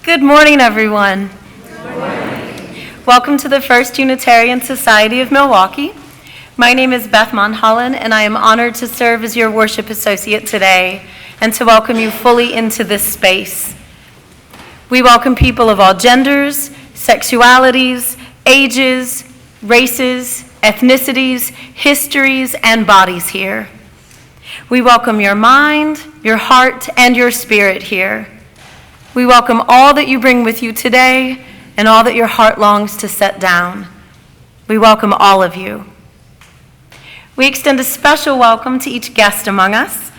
Good morning, everyone. Good morning. Welcome to the First Unitarian Society of Milwaukee. My name is Beth Monholland, and I am honored to serve as your worship associate today and to welcome you fully into this space. We welcome people of all genders, sexualities, ages, races, ethnicities, histories, and bodies here. We welcome your mind, your heart, and your spirit here. We welcome all that you bring with you today and all that your heart longs to set down. We welcome all of you. We extend a special welcome to each guest among us.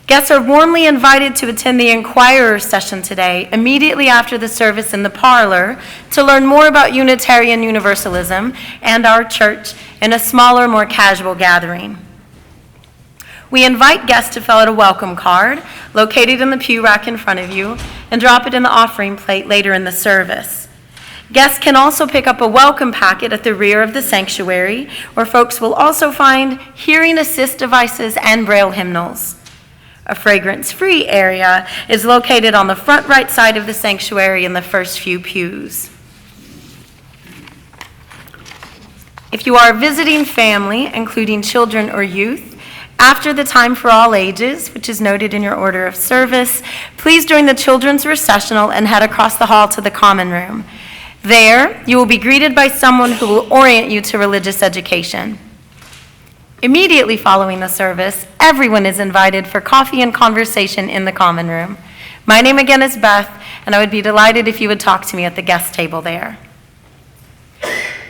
Guests are warmly invited to attend the Inquirer session today, immediately after the service in the parlor, to learn more about Unitarian Universalism and our church in a smaller, more casual gathering. We invite guests to fill out a welcome card located in the pew rack in front of you and drop it in the offering plate later in the service. Guests can also pick up a welcome packet at the rear of the sanctuary, where folks will also find hearing assist devices and braille hymnals. A fragrance-free area is located on the front right side of the sanctuary in the first few pews. If you are a visiting family, including children or youth, after the time for all ages, which is noted in your order of service, please join the children's recessional and head across the hall to the common room. There, you will be greeted by someone who will orient you to religious education. Immediately following the service, everyone is invited for coffee and conversation in the common room. My name again is Beth, and I would be delighted if you would talk to me at the guest table there.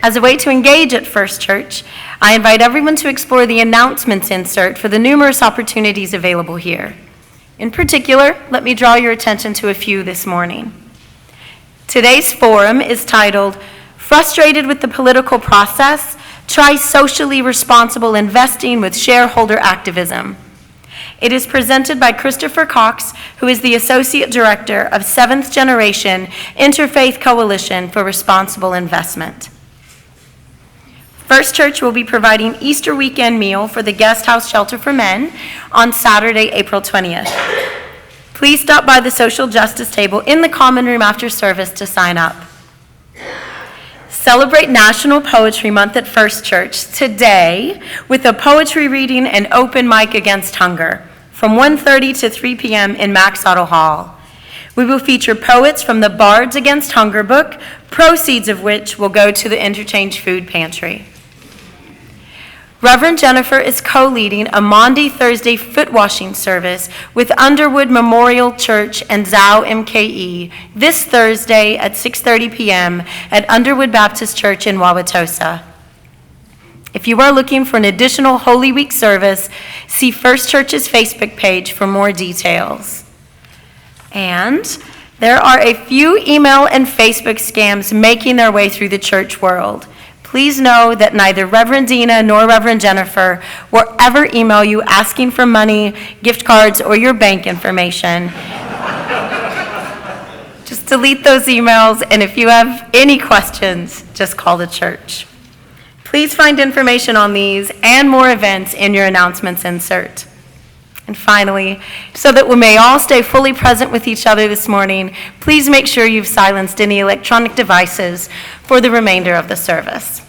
As a way to engage at First Church, I invite everyone to explore the announcements insert for the numerous opportunities available here. In particular, let me draw your attention to a few this morning. Today's forum is titled, Frustrated with the Political Process, Try Socially Responsible Investing with Shareholder Activism. It is presented by Christopher Cox, who is the Associate Director of Seventh Generation Interfaith Coalition for Responsible Investment. First Church will be providing Easter weekend meal for the Guest House Shelter for Men on Saturday, April 20th. Please stop by the social justice table in the common room after service to sign up. Celebrate National Poetry Month at First Church today with a poetry reading and open mic against hunger from 1:30 to 3 p.m. in Max Otto Hall. We will feature poets from the Bards Against Hunger book, proceeds of which will go to the Interchange Food Pantry. Reverend Jennifer is co-leading a Maundy Thursday foot washing service with Underwood Memorial Church and Zao MKE this Thursday at 6:30 p.m. at Underwood Baptist Church in Wauwatosa. If you are looking for an additional Holy Week service, see First Church's Facebook page for more details. And there are a few email and Facebook scams making their way through the church world. Please know that neither Reverend Dina nor Reverend Jennifer will ever email you asking for money, gift cards, or your bank information. Just delete those emails, and if you have any questions, just call the church. Please find information on these and more events in your announcements insert. And finally, so that we may all stay fully present with each other this morning, please make sure you've silenced any electronic devices for the remainder of the service.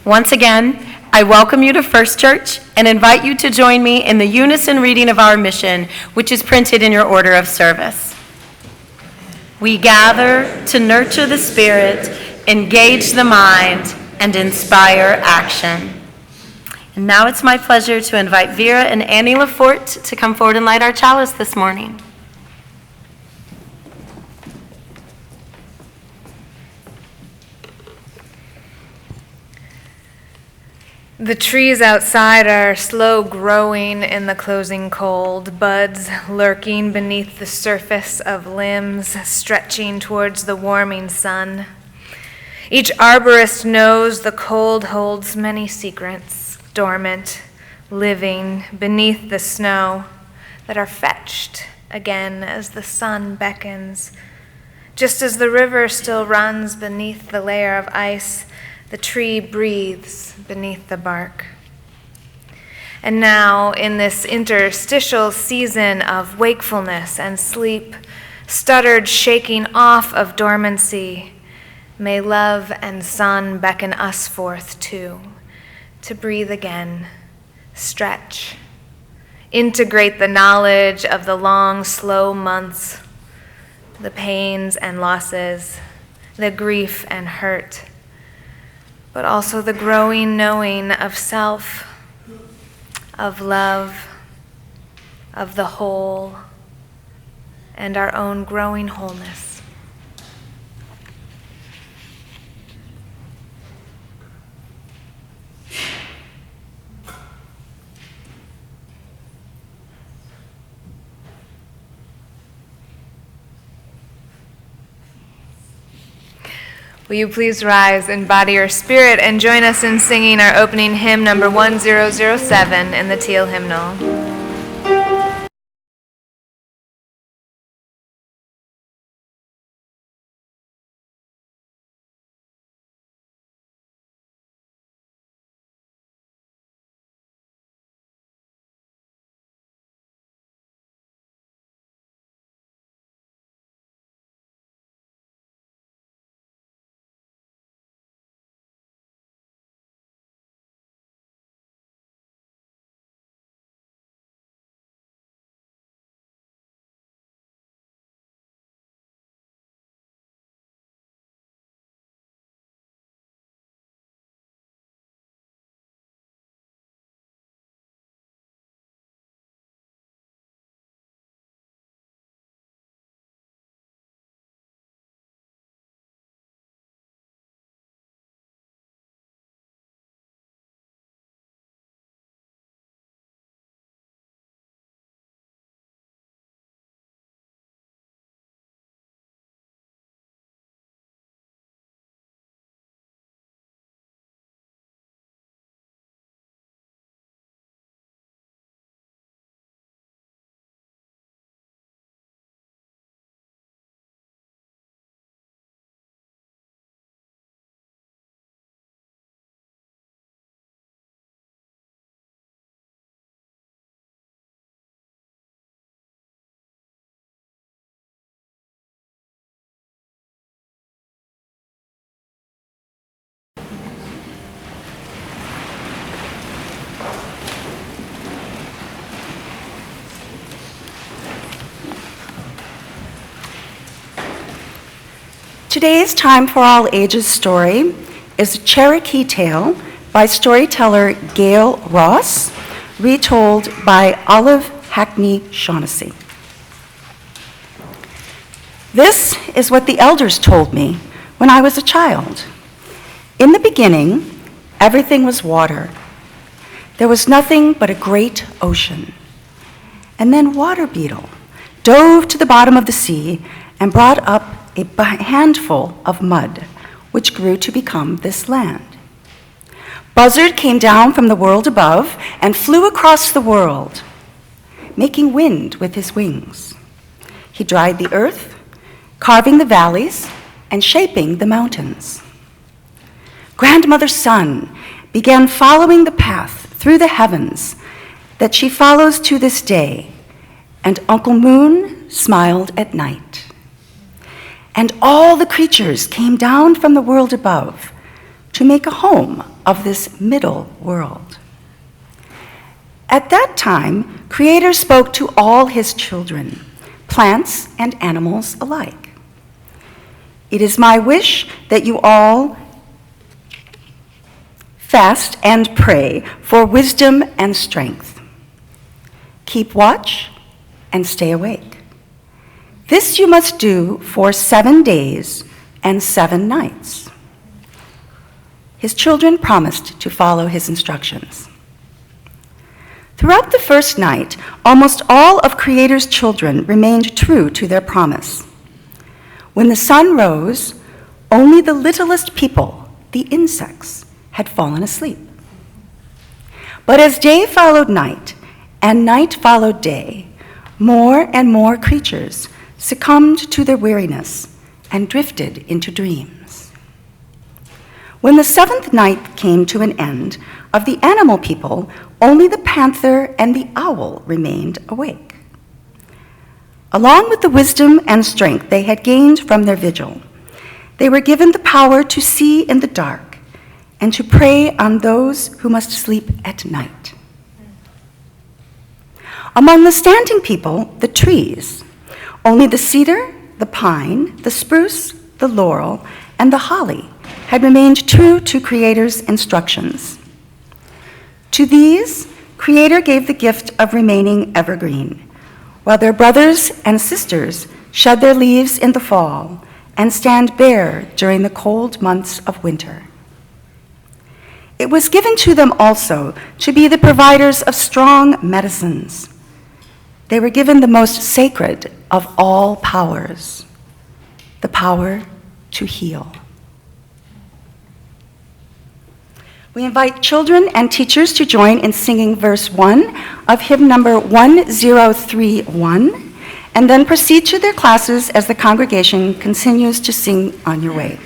Once again, I welcome you to First Church and invite you to join me in the unison reading of our mission, which is printed in your order of service. We gather to nurture the spirit, engage the mind, and inspire action. And now it's my pleasure to invite Vera and Annie Lafort to come forward and light our chalice this morning. The trees outside are slow growing in the closing cold, buds lurking beneath the surface of limbs, stretching towards the warming sun. Each arborist knows the cold holds many secrets, dormant, living beneath the snow, that are fetched again as the sun beckons. Just as the river still runs beneath the layer of ice, the tree breathes beneath the bark. And now, in this interstitial season of wakefulness and sleep, stuttered shaking off of dormancy. May love and sun beckon us forth too, to breathe again, stretch, integrate the knowledge of the long, slow months, the pains and losses, the grief and hurt, but also the growing knowing of self, of love, of the whole, and our own growing wholeness. Will you please rise in body or spirit and join us in singing our opening hymn number 1007 in the Teal Hymnal. Today's Time for All Ages story is a Cherokee Tale by storyteller Gail Ross, retold by Olive Hackney Shaughnessy. This is what the elders told me when I was a child. In the beginning, everything was water. There was nothing but a great ocean. And then Water Beetle dove to the bottom of the sea and brought up a handful of mud, which grew to become this land. Buzzard came down from the world above and flew across the world, making wind with his wings. He dried the earth, carving the valleys and shaping the mountains. Grandmother Sun began following the path through the heavens that she follows to this day, and Uncle Moon smiled at night. And all the creatures came down from the world above to make a home of this middle world. At that time, Creator spoke to all his children, plants and animals alike. It is my wish that you all fast and pray for wisdom and strength. Keep watch and stay awake. This you must do for 7 days and 7 nights. His children promised to follow his instructions. Throughout the first night, almost all of Creator's children remained true to their promise. When the sun rose, only the littlest people, the insects, had fallen asleep. But as day followed night and night followed day, more and more creatures succumbed to their weariness and drifted into dreams. When the 7th night came to an end, of the animal people, only the panther and the owl remained awake. Along with the wisdom and strength they had gained from their vigil, they were given the power to see in the dark and to prey on those who must sleep at night. Among the standing people, the trees, only the cedar, the pine, the spruce, the laurel, and the holly had remained true to Creator's instructions. To these, Creator gave the gift of remaining evergreen, while their brothers and sisters shed their leaves in the fall and stand bare during the cold months of winter. It was given to them also to be the providers of strong medicines. They were given the most sacred of all powers, the power to heal. We invite children and teachers to join in singing verse 1 of hymn number 1031, and then proceed to their classes as the congregation continues to sing On Your Way.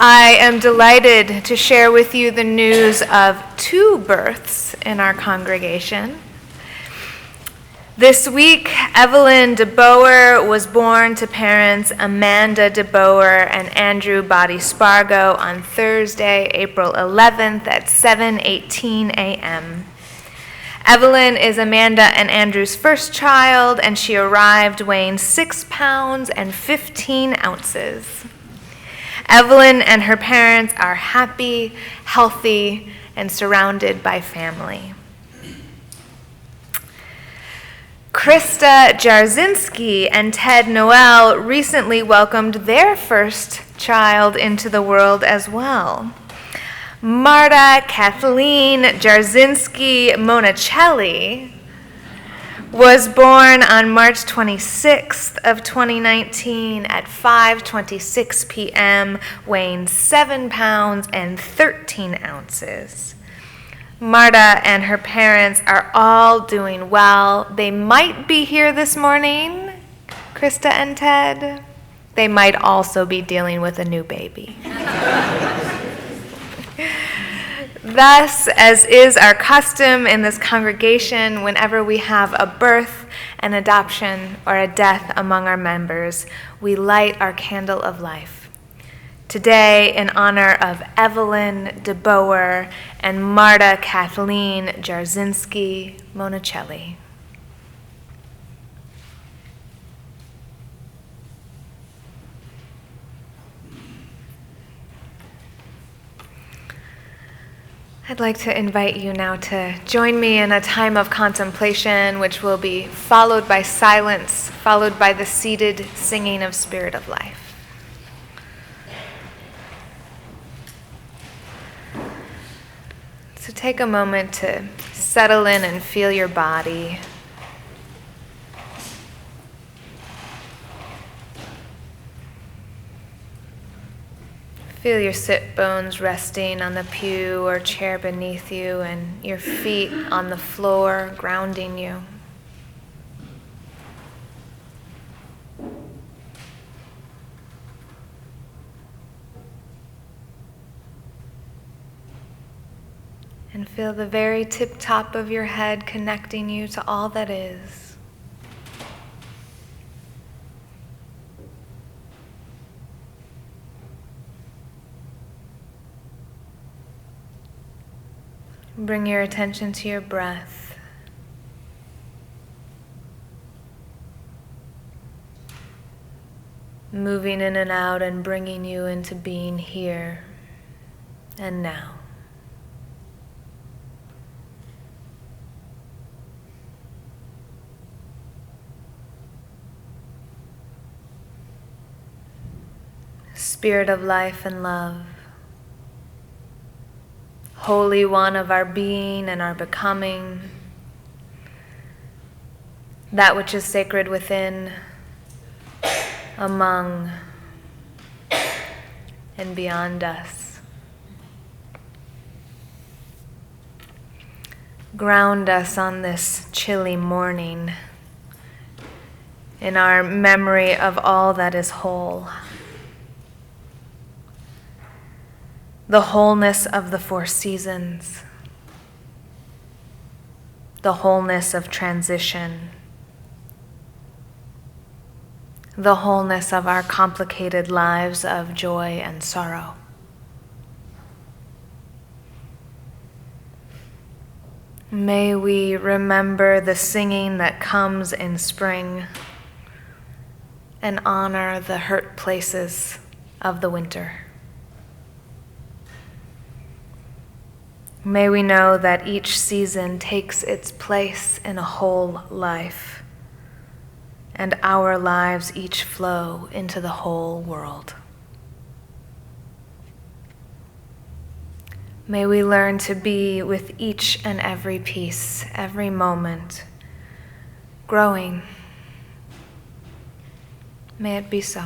I am delighted to share with you the news of 2 births in our congregation. This week, Evelyn DeBoer was born to parents Amanda DeBoer and Andrew Body Spargo on Thursday, April 11th at 7:18 a.m. Evelyn is Amanda and Andrew's first child, and she arrived weighing 6 pounds and 15 ounces. Evelyn and her parents are happy, healthy, and surrounded by family. Krista Jarzinski and Ted Noel recently welcomed their first child into the world as well. Marta Kathleen Jarzinski Monicelli was born on March 26th of 2019 at 5:26 p.m., weighing 7 pounds and 13 ounces. Marta and her parents are all doing well. They might be here this morning, Krista and Ted. They might also be dealing with a new baby. Thus, as is our custom in this congregation, whenever we have a birth, an adoption, or a death among our members, we light our candle of life. Today, in honor of Evelyn DeBoer and Marta Kathleen Jarzinski Monicelli. I'd like to invite you now to join me in a time of contemplation, which will be followed by silence, followed by the seated singing of Spirit of Life. So take a moment to settle in and feel your body. Feel your sit bones resting on the pew or chair beneath you and your feet on the floor grounding you. And feel the very tip top of your head connecting you to all that is. Bring your attention to your breath. Moving in and out and bringing you into being here and now. Spirit of life and love, Holy One of our being and our becoming, that which is sacred within, among, and beyond us. Ground us on this chilly morning in our memory of all that is whole. The wholeness of the four seasons, the wholeness of transition, the wholeness of our complicated lives of joy and sorrow. May we remember the singing that comes in spring and honor the hurt places of the winter. May we know that each season takes its place in a whole life, and our lives each flow into the whole world. May we learn to be with each and every piece, every moment, growing. May it be so.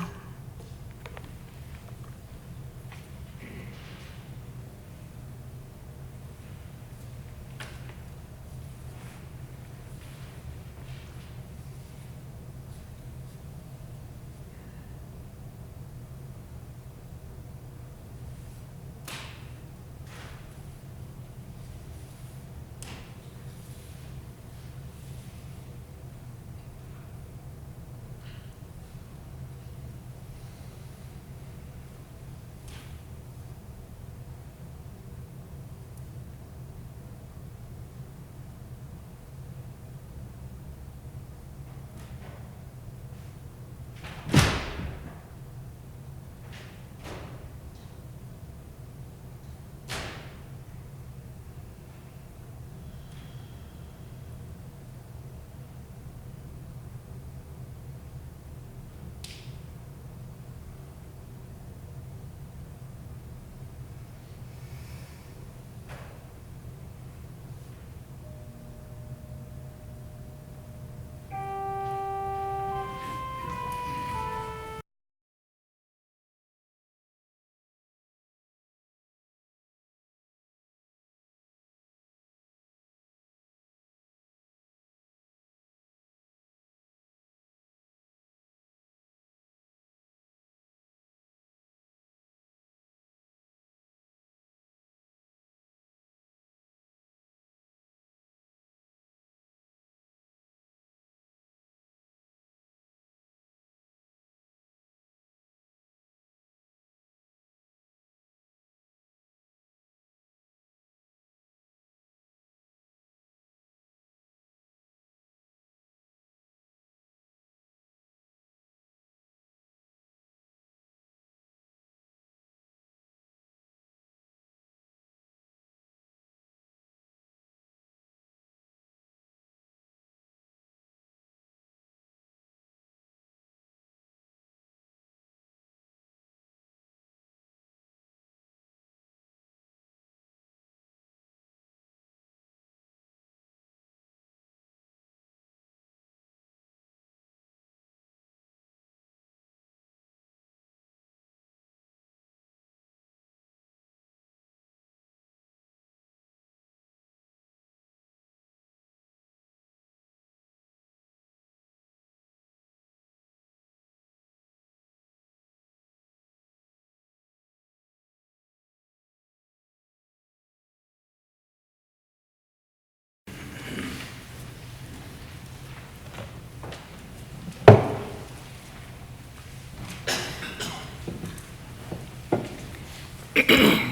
In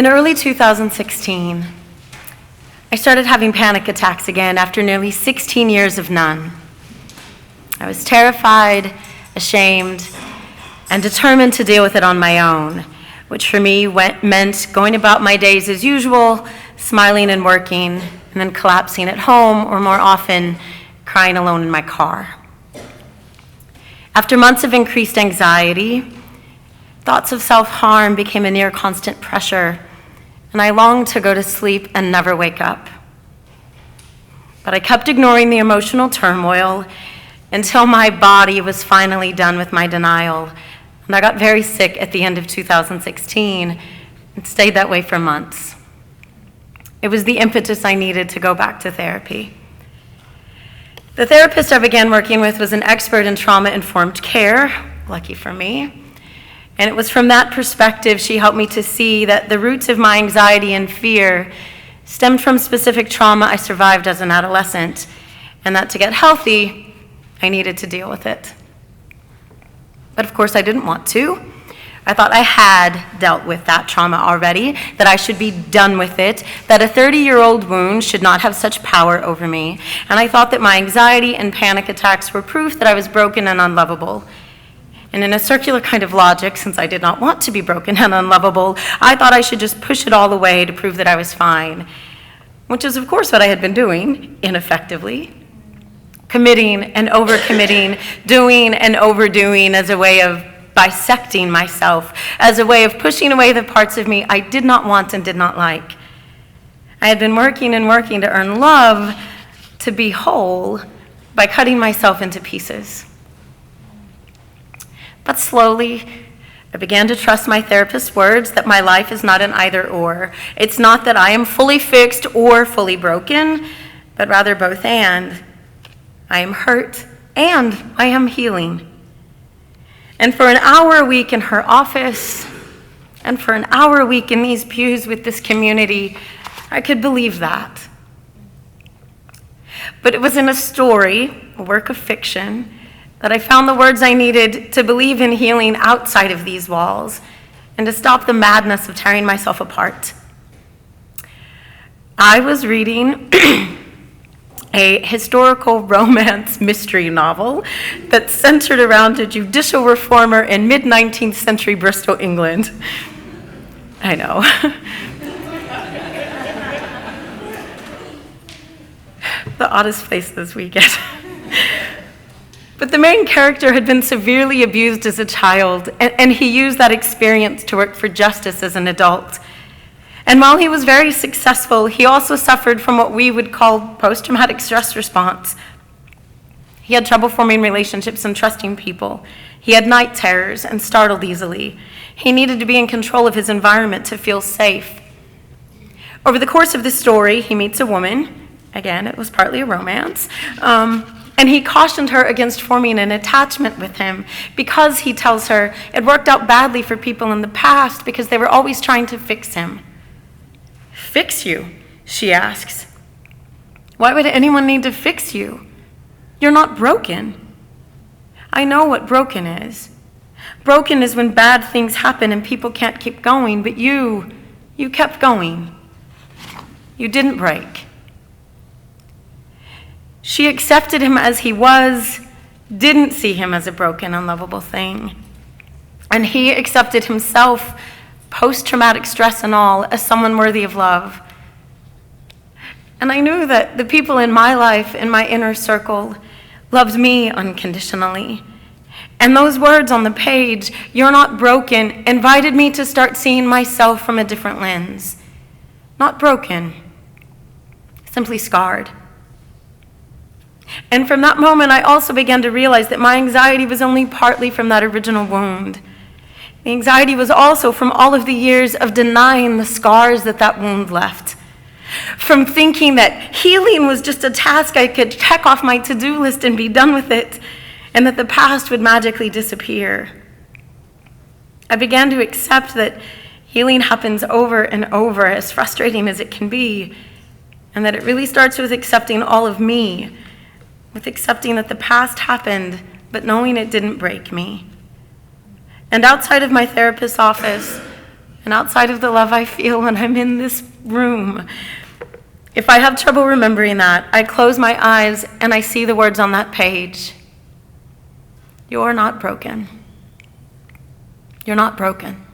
early 2016, I started having panic attacks again after nearly 16 years of none. I was terrified, ashamed, and determined to deal with it on my own, which for me meant going about my days as usual, smiling and working, and then collapsing at home, or more often, crying alone in my car. After months of increased anxiety, thoughts of self-harm became a near constant pressure, and I longed to go to sleep and never wake up. But I kept ignoring the emotional turmoil until my body was finally done with my denial, and I got very sick at the end of 2016 and stayed that way for months. It was the impetus I needed to go back to therapy. The therapist I began working with was an expert in trauma-informed care, lucky for me. And it was from that perspective she helped me to see that the roots of my anxiety and fear stemmed from specific trauma I survived as an adolescent, and that to get healthy, I needed to deal with it. But of course I didn't want to. I thought I had dealt with that trauma already, that I should be done with it, that a 30-year-old wound should not have such power over me, and I thought that my anxiety and panic attacks were proof that I was broken and unlovable. And in a circular kind of logic, since I did not want to be broken and unlovable, I thought I should just push it all away to prove that I was fine, which is of course what I had been doing, ineffectively. Committing and overcommitting, doing and overdoing as a way of bisecting myself, as a way of pushing away the parts of me I did not want and did not like. I had been working and working to earn love, to be whole, by cutting myself into pieces. But slowly, I began to trust my therapist's words that my life is not an either or. It's not that I am fully fixed or fully broken, but rather both and. I am hurt and I am healing. And for an hour a week in her office, and for an hour a week in these pews with this community, I could believe that. But it was in a story, a work of fiction, that I found the words I needed to believe in healing outside of these walls and to stop the madness of tearing myself apart. I was reading a historical romance mystery novel that centered around a judicial reformer in mid-19th century Bristol, England. I know. The oddest place this weekend. But the main character had been severely abused as a child, and he used that experience to work for justice as an adult. And while he was very successful, he also suffered from what we would call post-traumatic stress response. He had trouble forming relationships and trusting people. He had night terrors and startled easily. He needed to be in control of his environment to feel safe. Over the course of the story, he meets a woman. Again, it was partly a romance. And he cautioned her against forming an attachment with him because, he tells her, it worked out badly for people in the past because they were always trying to fix him. Fix you? She asks. Why would anyone need to fix you? You're not broken. I know what broken is. Broken is when bad things happen and people can't keep going, but you kept going. You didn't break. She accepted him as he was, didn't see him as a broken, unlovable thing. And he accepted himself, post-traumatic stress and all, as someone worthy of love. And I knew that the people in my life, in my inner circle, loved me unconditionally. And those words on the page, "You're not broken," invited me to start seeing myself from a different lens. Not broken, simply scarred. And from that moment, I also began to realize that my anxiety was only partly from that original wound. The anxiety was also from all of the years of denying the scars that that wound left. From thinking that healing was just a task I could check off my to-do list and be done with it, and that the past would magically disappear. I began to accept that healing happens over and over, as frustrating as it can be, and that it really starts with accepting all of me, with accepting that the past happened but knowing it didn't break me. And outside of my therapist's office, and outside of the love I feel when I'm in this room, if I have trouble remembering that, I close my eyes and I see the words on that page. You're not broken. You're not broken.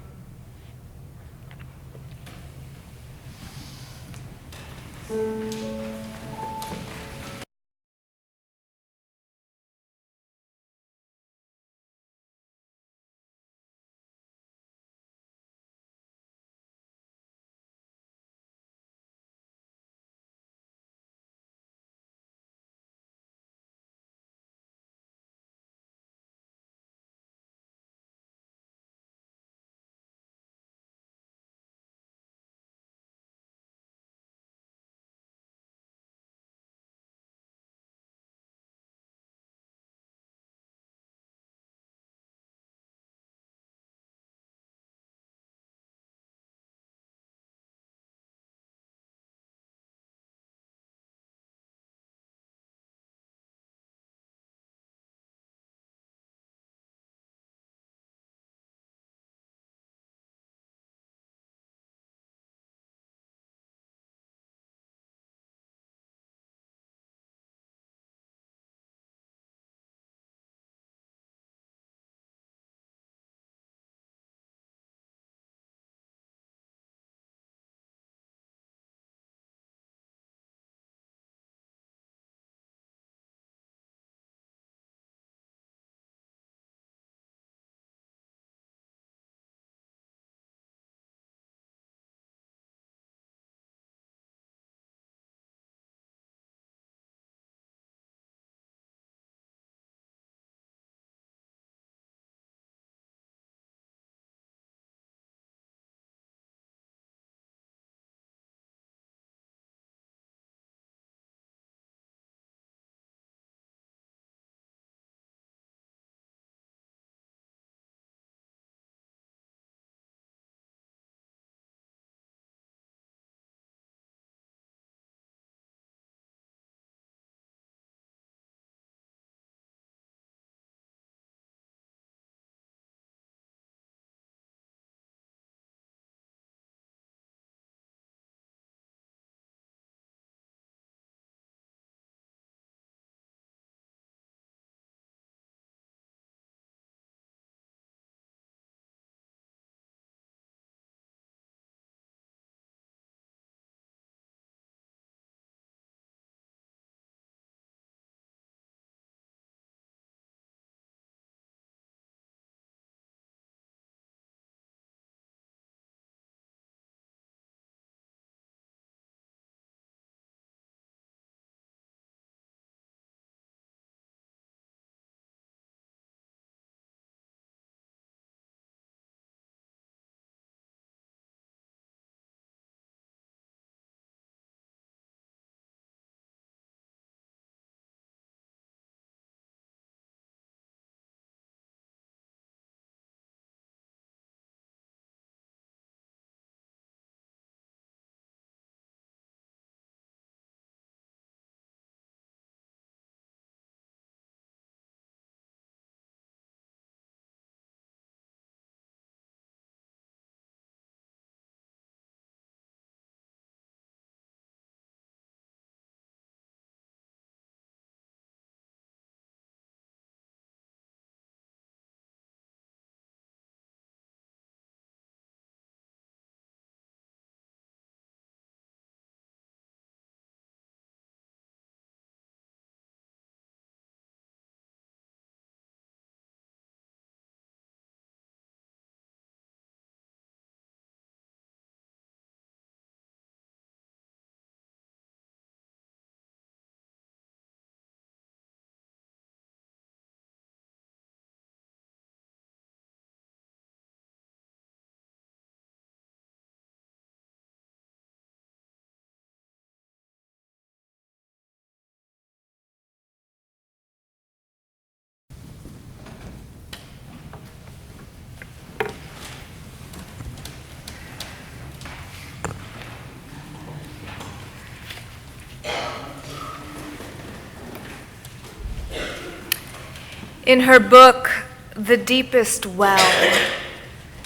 In her book, The Deepest Well,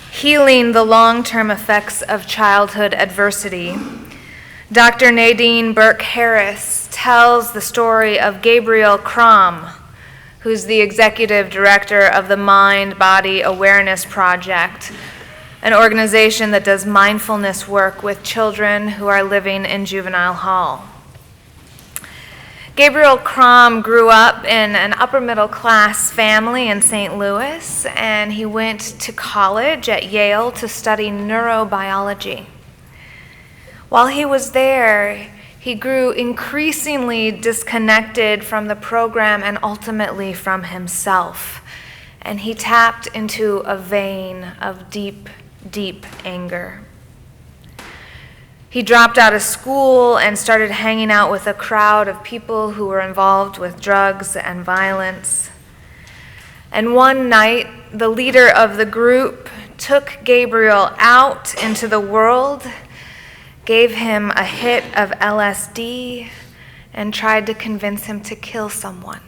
Healing the Long-Term Effects of Childhood Adversity, Dr. Nadine Burke-Harris tells the story of Gabriel Crom, who's the executive director of the Mind Body Awareness Project, an organization that does mindfulness work with children who are living in juvenile hall. Gabriel Crom grew up in an upper middle class family in St. Louis, and he went to college at Yale to study neurobiology. While he was there, he grew increasingly disconnected from the program and ultimately from himself, and he tapped into a vein of deep, deep anger. He dropped out of school and started hanging out with a crowd of people who were involved with drugs and violence. And one night, the leader of the group took Gabriel out into the world, gave him a hit of LSD, and tried to convince him to kill someone.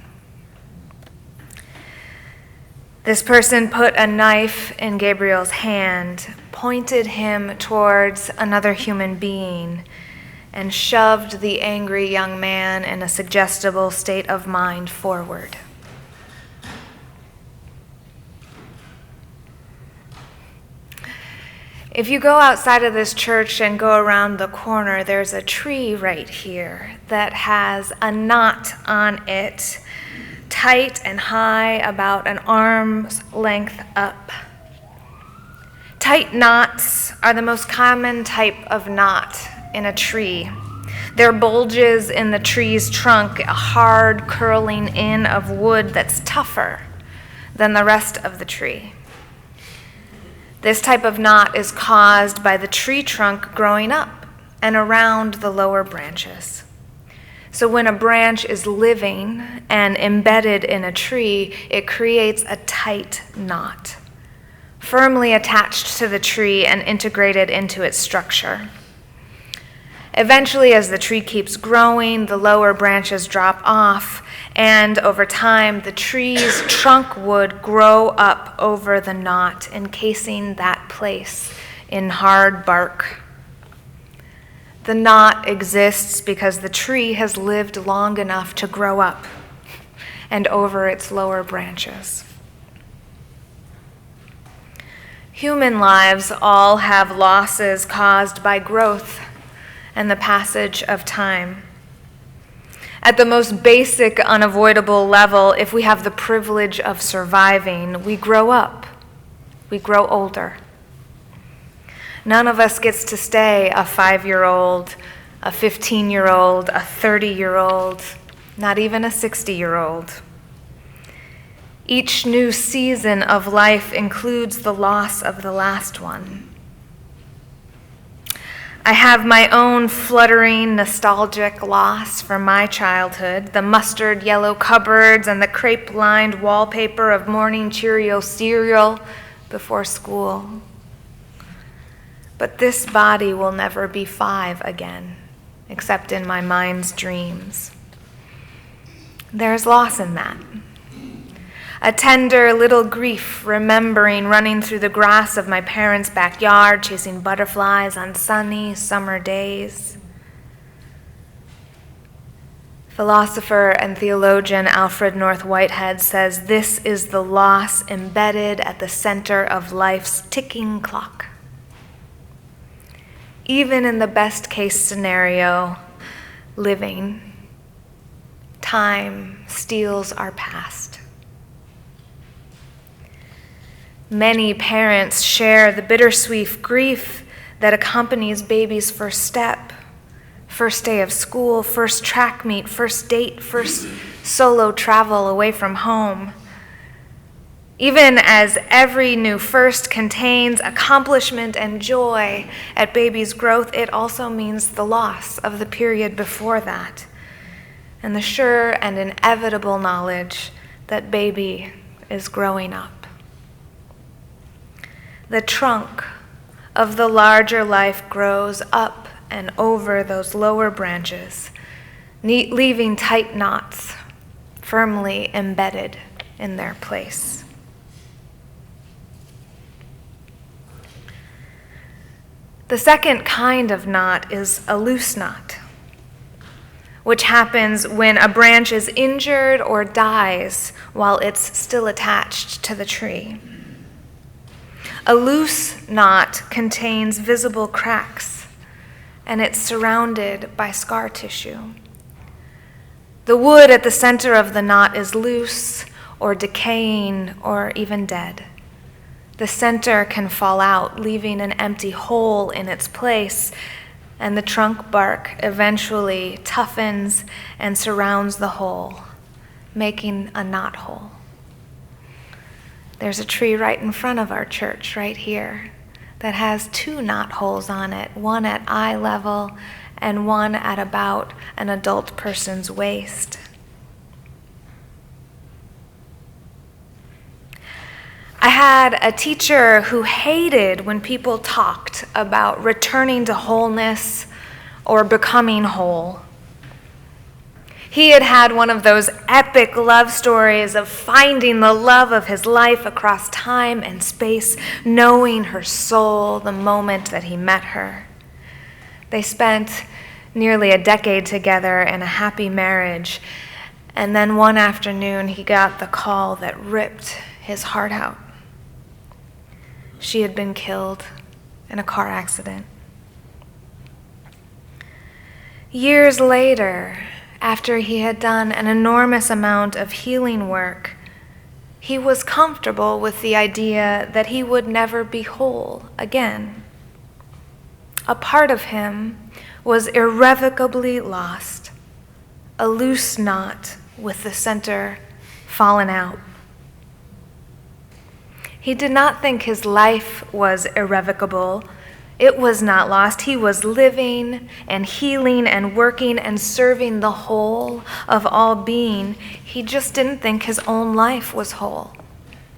This person put a knife in Gabriel's hand, pointed him towards another human being, and shoved the angry young man in a suggestible state of mind forward. If you go outside of this church and go around the corner, there's a tree right here that has a knot on it, tight and high, about an arm's length up. Tight knots are the most common type of knot in a tree. They're bulges in the tree's trunk, a hard curling in of wood that's tougher than the rest of the tree. This type of knot is caused by the tree trunk growing up and around the lower branches. So when a branch is living and embedded in a tree, it creates a tight knot, firmly attached to the tree and integrated into its structure. Eventually, as the tree keeps growing, the lower branches drop off, and over time, the tree's trunk would grow up over the knot, encasing that place in hard bark. The knot exists because the tree has lived long enough to grow up and over its lower branches. Human lives all have losses caused by growth and the passage of time. At the most basic, unavoidable level, if we have the privilege of surviving, we grow up, we grow older. None of us gets to stay a 5-year-old, a 15-year-old, a 30-year-old, not even a 60-year-old. Each new season of life includes the loss of the last one. I have my own fluttering, nostalgic loss from my childhood, the mustard yellow cupboards and the crepe-lined wallpaper of morning Cheerio cereal before school. But this body will never be 5 again, except in my mind's dreams. There's loss in that. A tender little grief remembering running through the grass of my parents' backyard, chasing butterflies on sunny summer days. Philosopher and theologian Alfred North Whitehead says this is the loss embedded at the center of life's ticking clock. Even in the best case scenario, living, time steals our past. Many parents share the bittersweet grief that accompanies baby's first step, first day of school, first track meet, first date, first solo travel away from home. Even as every new first contains accomplishment and joy at baby's growth, it also means the loss of the period before that, and the sure and inevitable knowledge that baby is growing up. The trunk of the larger life grows up and over those lower branches, leaving tight knots firmly embedded in their place. The second kind of knot is a loose knot, which happens when a branch is injured or dies while it's still attached to the tree. A loose knot contains visible cracks, and it's surrounded by scar tissue. The wood at the center of the knot is loose or decaying or even dead. The center can fall out, leaving an empty hole in its place, and the trunk bark eventually toughens and surrounds the hole, making a knot hole. There's a tree right in front of our church, right here, that has 2 knot holes on it, one at eye level and one at about an adult person's waist. I had a teacher who hated when people talked about returning to wholeness or becoming whole. He had had one of those epic love stories of finding the love of his life across time and space, knowing her soul the moment that he met her. They spent nearly a decade together in a happy marriage, and then one afternoon he got the call that ripped his heart out. She had been killed in a car accident. Years later, after he had done an enormous amount of healing work, he was comfortable with the idea that he would never be whole again. A part of him was irrevocably lost, a loose knot with the center fallen out. He did not think his life was irrevocable. It was not lost. He was living and healing and working and serving the whole of all being. He just didn't think his own life was whole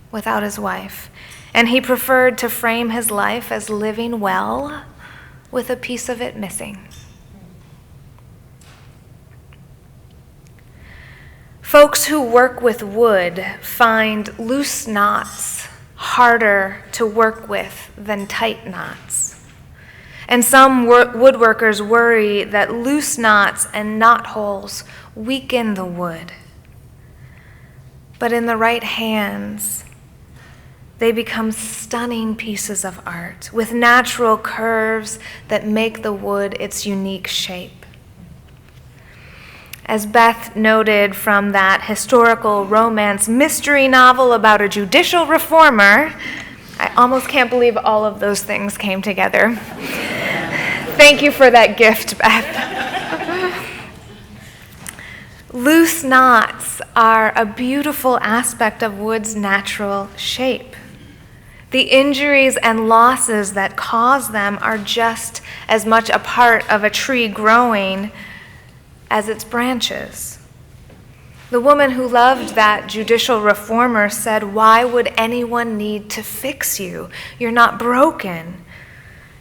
without his wife. And he preferred to frame his life as living well with a piece of it missing. Folks who work with wood find loose knots harder to work with than tight knots. And some woodworkers worry that loose knots and knot holes weaken the wood. But in the right hands, they become stunning pieces of art with natural curves that make the wood its unique shape. As Beth noted from that historical romance mystery novel about a judicial reformer, I almost can't believe all of those things came together. Thank you for that gift, Beth. Loose knots are a beautiful aspect of wood's natural shape. The injuries and losses that cause them are just as much a part of a tree growing as its branches. The woman who loved that judicial reformer said, "Why would anyone need to fix you? You're not broken.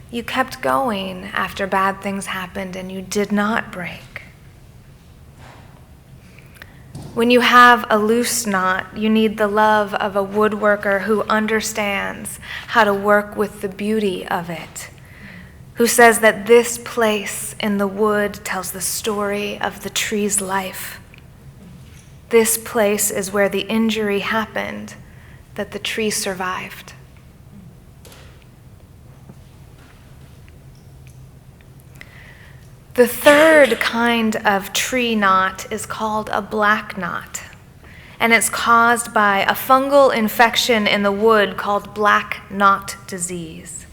You kept going after bad things happened and you did not break." When you have a loose knot, you need the love of a woodworker who understands how to work with the beauty of it, who says that this place in the wood tells the story of the tree's life. This place is where the injury happened, that the tree survived. The third kind of tree knot is called a black knot, and it's caused by a fungal infection in the wood called black knot disease.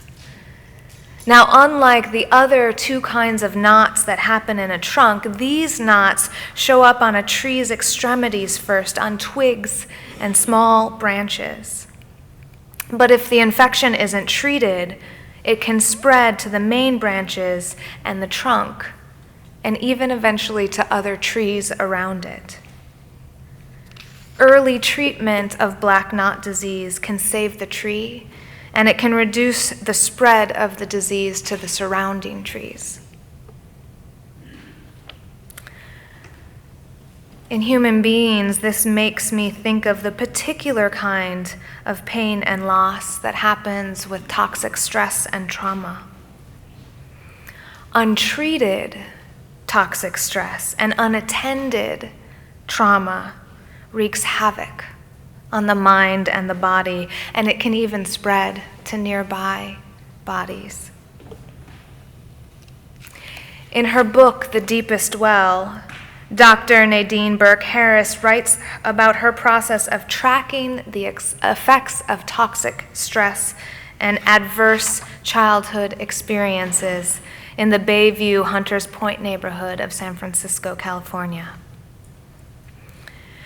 Now, unlike the other 2 kinds of knots that happen in a trunk, these knots show up on a tree's extremities first, on twigs and small branches. But if the infection isn't treated, it can spread to the main branches and the trunk, and even eventually to other trees around it. Early treatment of black knot disease can save the tree, and it can reduce the spread of the disease to the surrounding trees. In human beings, this makes me think of the particular kind of pain and loss that happens with toxic stress and trauma. Untreated toxic stress and unattended trauma wreaks havoc on the mind and the body, and it can even spread to nearby bodies. In her book, The Deepest Well, Dr. Nadine Burke-Harris writes about her process of tracking the effects of toxic stress and adverse childhood experiences in the Bayview Hunters Point neighborhood of San Francisco, California.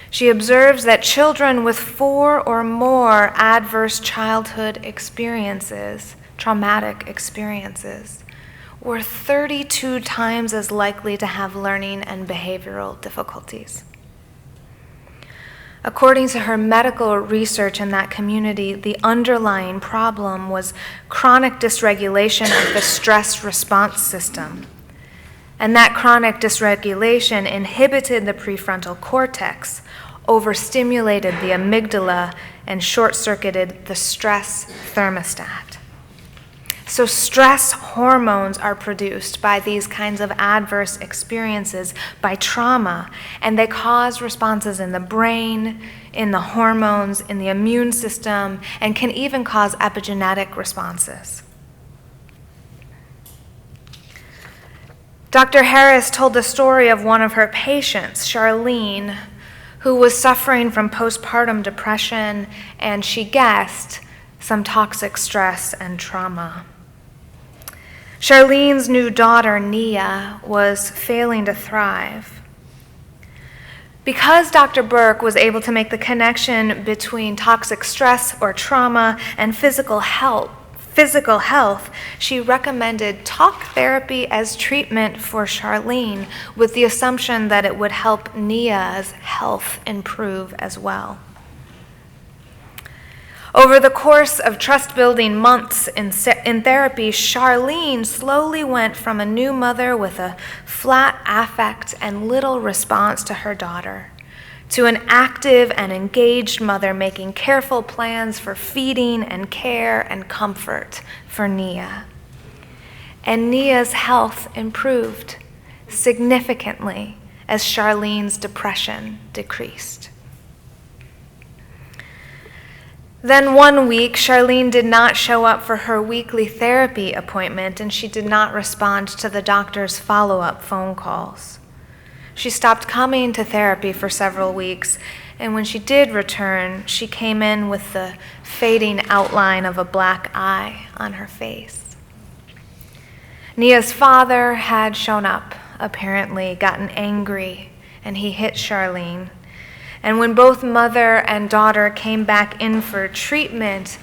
She observes that children with 4 or more adverse childhood experiences, traumatic experiences, were 32 times as likely to have learning and behavioral difficulties. According to her medical research in that community, the underlying problem was chronic dysregulation of the stress response system. And that chronic dysregulation inhibited the prefrontal cortex, overstimulated the amygdala, and short-circuited the stress thermostat. So stress hormones are produced by these kinds of adverse experiences, by trauma, and they cause responses in the brain, in the hormones, in the immune system, and can even cause epigenetic responses. Dr. Harris told the story of one of her patients, Charlene, who was suffering from postpartum depression, and she guessed some toxic stress and trauma. Charlene's new daughter, Nia, was failing to thrive. Because Dr. Burke was able to make the connection between toxic stress or trauma and physical health, she recommended talk therapy as treatment for Charlene, with the assumption that it would help Nia's health improve as well. Over the course of trust-building months in therapy, Charlene slowly went from a new mother with a flat affect and little response to her daughter to an active and engaged mother making careful plans for feeding and care and comfort for Nia. And Nia's health improved significantly as Charlene's depression decreased. Then one week, Charlene did not show up for her weekly therapy appointment, and she did not respond to the doctor's follow-up phone calls. She stopped coming to therapy for several weeks, and when she did return, she came in with the fading outline of a black eye on her face. Nia's father had shown up, apparently gotten angry, and he hit Charlene. And when both mother and daughter came back in for treatment,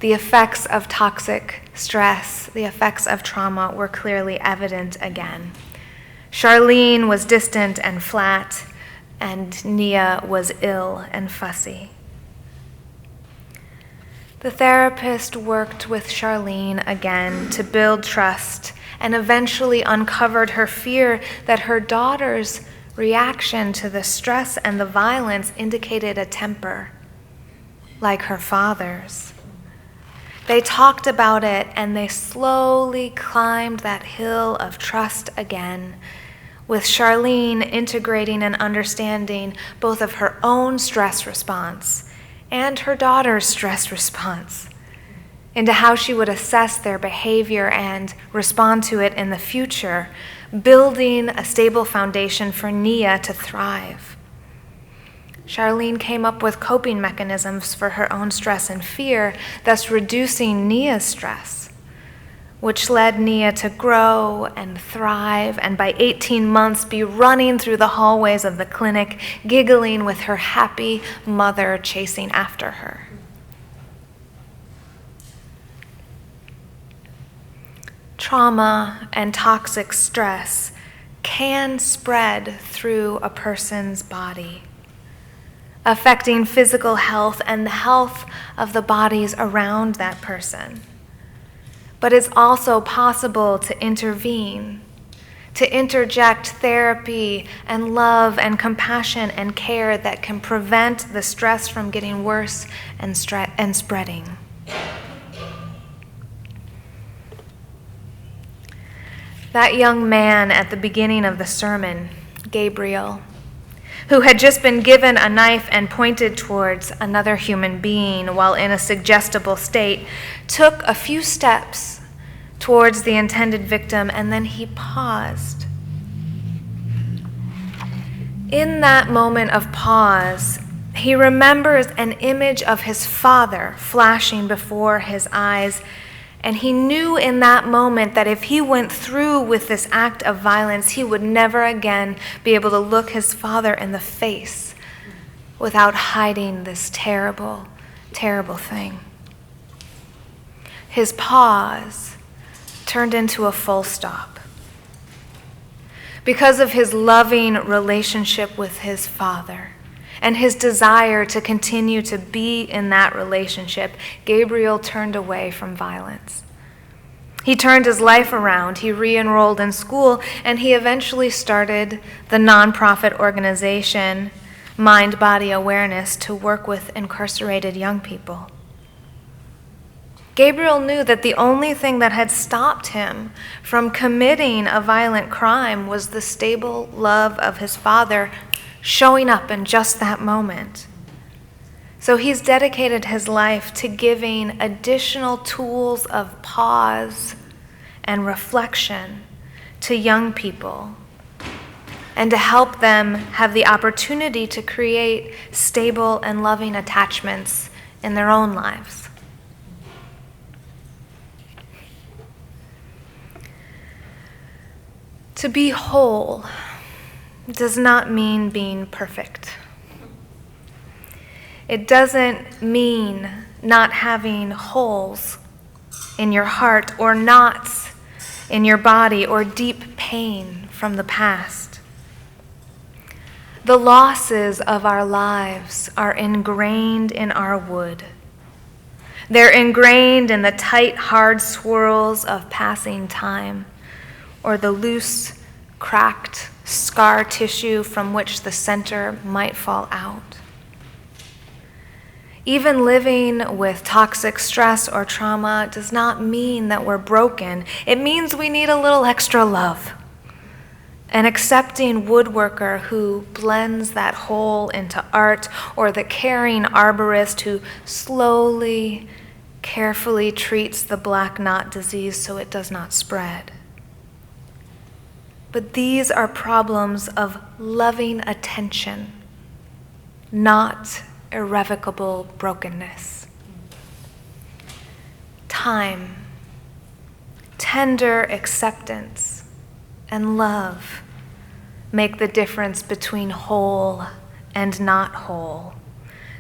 the effects of toxic stress, the effects of trauma were clearly evident again. Charlene was distant and flat, and Nia was ill and fussy. The therapist worked with Charlene again to build trust and eventually uncovered her fear that her daughter's reaction to the stress and the violence indicated a temper, like her father's. They talked about it, and they slowly climbed that hill of trust again, with Charlene integrating and understanding both of her own stress response and her daughter's stress response into how she would assess their behavior and respond to it in the future, building a stable foundation for Nia to thrive. Charlene came up with coping mechanisms for her own stress and fear, thus reducing Nia's stress, which led Nia to grow and thrive, and by 18 months be running through the hallways of the clinic, giggling with her happy mother chasing after her. Trauma and toxic stress can spread through a person's body, affecting physical health and the health of the bodies around that person. But it's also possible to intervene, to interject therapy and love and compassion and care that can prevent the stress from getting worse and spreading. That young man at the beginning of the sermon, Gabriel, who had just been given a knife and pointed towards another human being while in a suggestible state, took a few steps towards the intended victim, and then he paused. In that moment of pause, he remembers an image of his father flashing before his eyes, and he knew in that moment that if he went through with this act of violence, he would never again be able to look his father in the face without hiding this terrible, terrible thing. His pause turned into a full stop. Because of his loving relationship with his father and his desire to continue to be in that relationship, Gabriel turned away from violence. He turned his life around, he re-enrolled in school, and he eventually started the nonprofit organization Mind Body Awareness to work with incarcerated young people. Gabriel knew that the only thing that had stopped him from committing a violent crime was the stable love of his father showing up in just that moment. So he's dedicated his life to giving additional tools of pause and reflection to young people and to help them have the opportunity to create stable and loving attachments in their own lives. To be whole does not mean being perfect. It doesn't mean not having holes in your heart or knots in your body or deep pain from the past. The losses of our lives are ingrained in our wood. They're ingrained in the tight, hard swirls of passing time, or the loose, cracked scar tissue from which the center might fall out. Even living with toxic stress or trauma does not mean that we're broken. It means we need a little extra love. An accepting woodworker who blends that hole into art, or the caring arborist who slowly, carefully treats the black knot disease so it does not spread. But these are problems of loving attention, not irrevocable brokenness. Time, tender acceptance, and love make the difference between whole and not whole,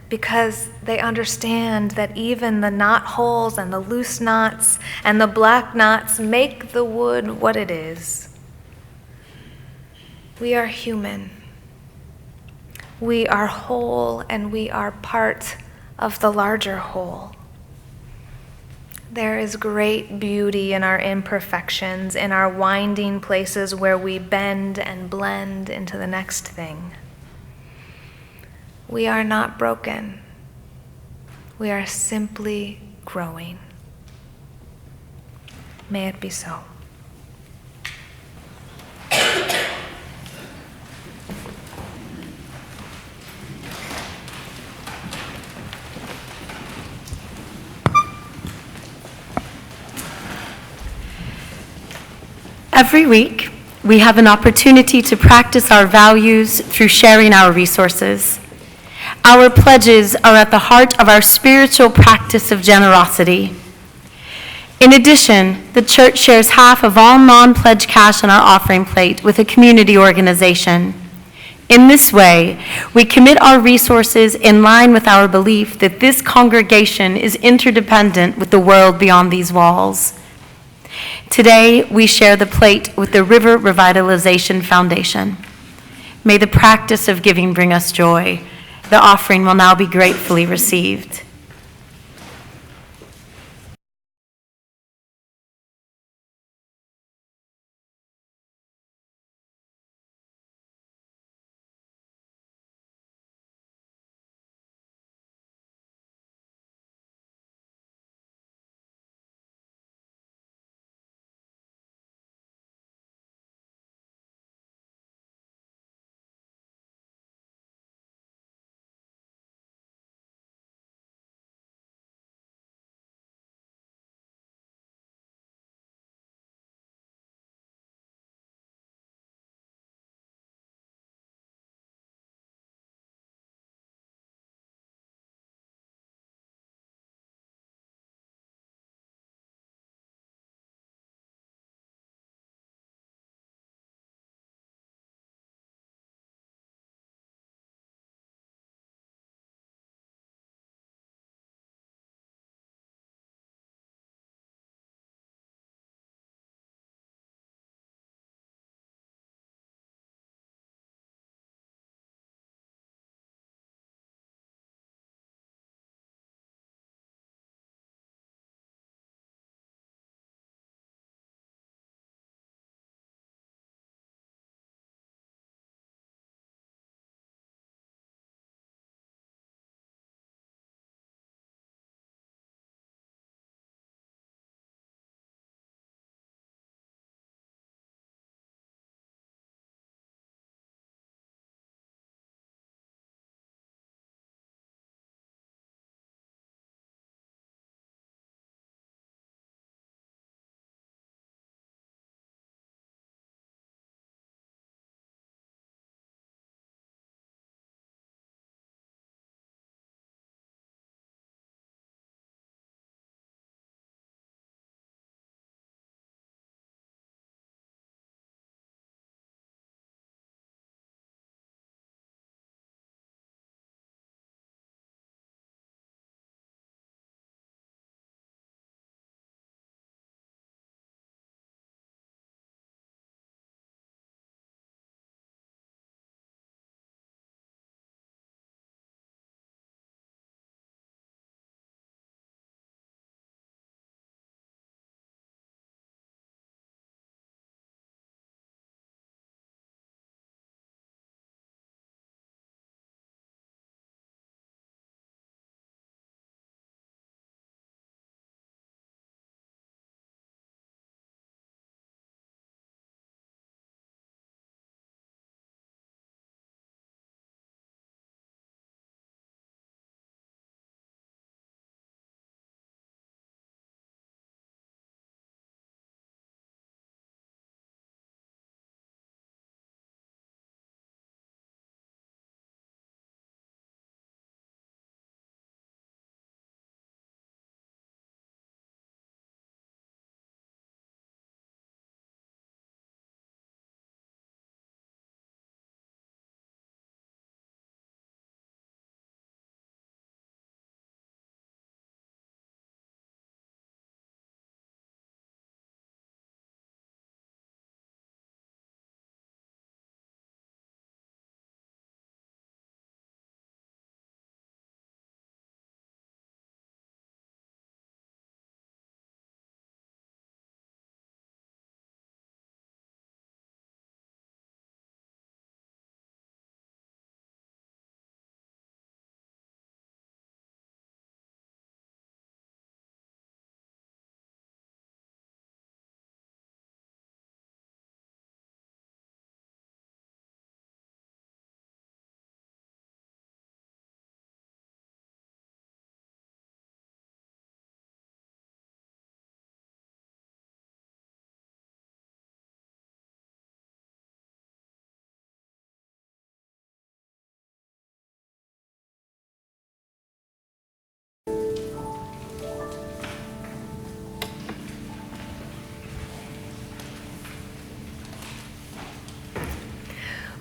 because they understand that even the knot holes and the loose knots and the black knots make the wood what it is. We are human. We are whole, and we are part of the larger whole. There is great beauty in our imperfections, in our winding places where we bend and blend into the next thing. We are not broken. We are simply growing. May it be so. Every week, we have an opportunity to practice our values through sharing our resources. Our pledges are at the heart of our spiritual practice of generosity. In addition, the church shares half of all non-pledge cash on our offering plate with a community organization. In this way, we commit our resources in line with our belief that this congregation is interdependent with the world beyond these walls. Today, we share the plate with the River Revitalization Foundation. May the practice of giving bring us joy. The offering will now be gratefully received.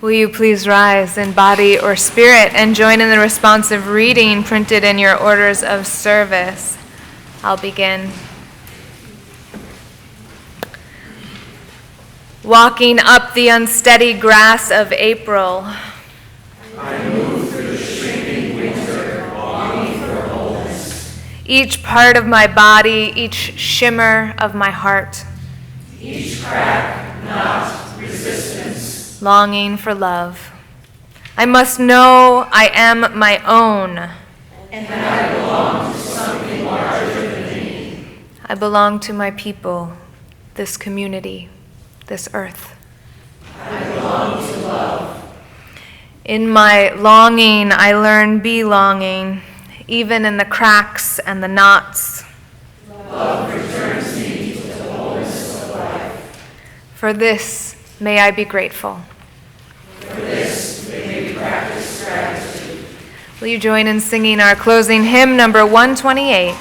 Will you please rise in body or spirit and join in the responsive reading printed in your orders of service? I'll begin. Walking up the unsteady grass of April. I move through the shrinking winter, longing for wholeness. Each part of my body, each shimmer of my heart. Each crack, knot, resistance. Longing for love. I must know I am my own. And that I belong to something larger than me. I belong to my people, this community, this earth. I belong to love. In my longing, I learn belonging, even in the cracks and the knots. Love returns me to the wholeness of life. For this, may I be grateful. For this, may we practice gratitude. Will you join in singing our closing hymn, number 128?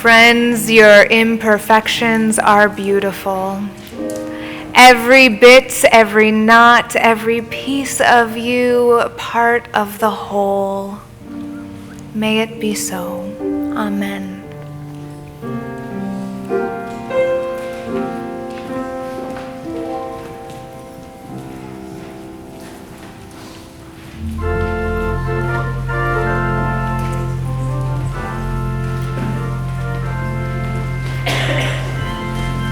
Friends, your imperfections are beautiful. Every bit, every knot, every piece of you, part of the whole. May it be so. Amen.